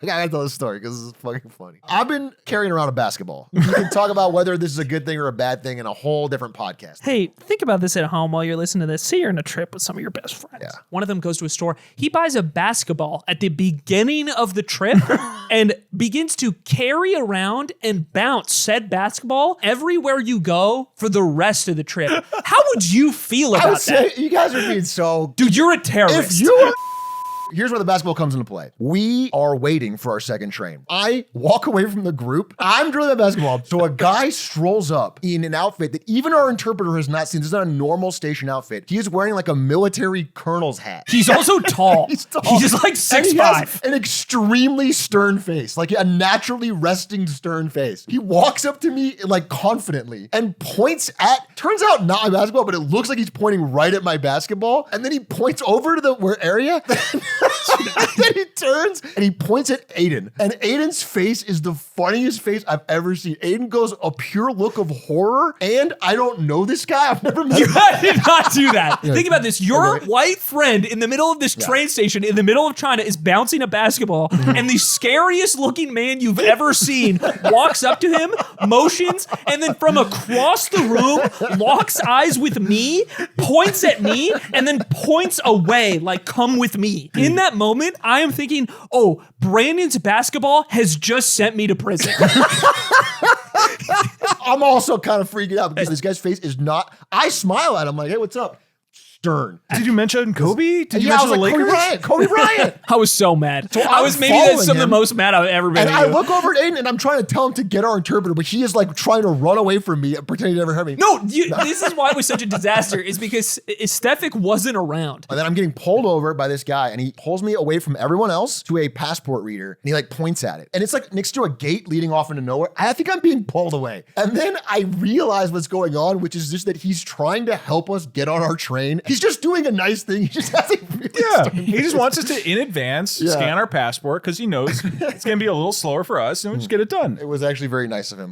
I gotta tell this story because this is fucking funny. I've been carrying around a basketball. You can talk about whether this is a good thing or a bad thing in a whole different podcast. Hey, think about this at home while you're listening to this. Say you're on a trip with some of your best friends. Yeah. One of them goes to a store. He buys a basketball at the beginning of the trip and begins to carry around and bounce said basketball everywhere you go for the rest of the trip. How would you feel about I would say that? you guys are being so... Dude, you're a terrorist. If you are... Here's where the basketball comes into play. We are waiting for our second train. I walk away from the group. I'm drilling the basketball. So a guy strolls up in an outfit that even our interpreter has not seen. This is not a normal station outfit. He is wearing like a military colonel's hat. He's also tall. He's tall. He's like And he 6'5". has an extremely stern face, like a naturally resting stern face. He walks up to me like confidently and points at, turns out not my basketball, but it looks like he's pointing right at my basketball. And then he points over to the where area. Then he turns and he points at Aiden. And Aiden's face is the funniest face I've ever seen. Aiden goes a pure look of horror. And I don't know this guy. I've never met You him. did not do that. Yeah. Think about this. Your Okay. white friend in the middle of this train station in the middle of China is bouncing a basketball, and the scariest looking man you've ever seen walks up to him, motions, and then from across the room locks eyes with me, points at me, and then points away like, come with me. In that moment, I am thinking, oh, Brandon's basketball has just sent me to prison. I'm also kind of freaking out because this guy's face is not, I smile at him like, hey, what's up? Stern. Did you mention Kobe? Did you Yeah, I mention was the like, Lakers? Kobe Bryant. I was so mad. So I I'm was maybe that's following some of the him. most mad I've ever been And at I you. look over at Aiden and I'm trying to tell him to get our interpreter, but he is like trying to run away from me and pretend he never heard me. No, this is why it was such a disaster, is because Stefik wasn't around. And then I'm getting pulled over by this guy and he pulls me away from everyone else to a passport reader and he like points at it. And it's like next to a gate leading off into nowhere. I think I'm being pulled away. And then I realize what's going on, which is just that he's trying to help us get on our train. He's just doing a nice thing. He just has a really Yeah, stern he just face. wants us to, in advance, scan our passport because he knows it's going to be a little slower for us and we'll just get it done. It was actually very nice of him.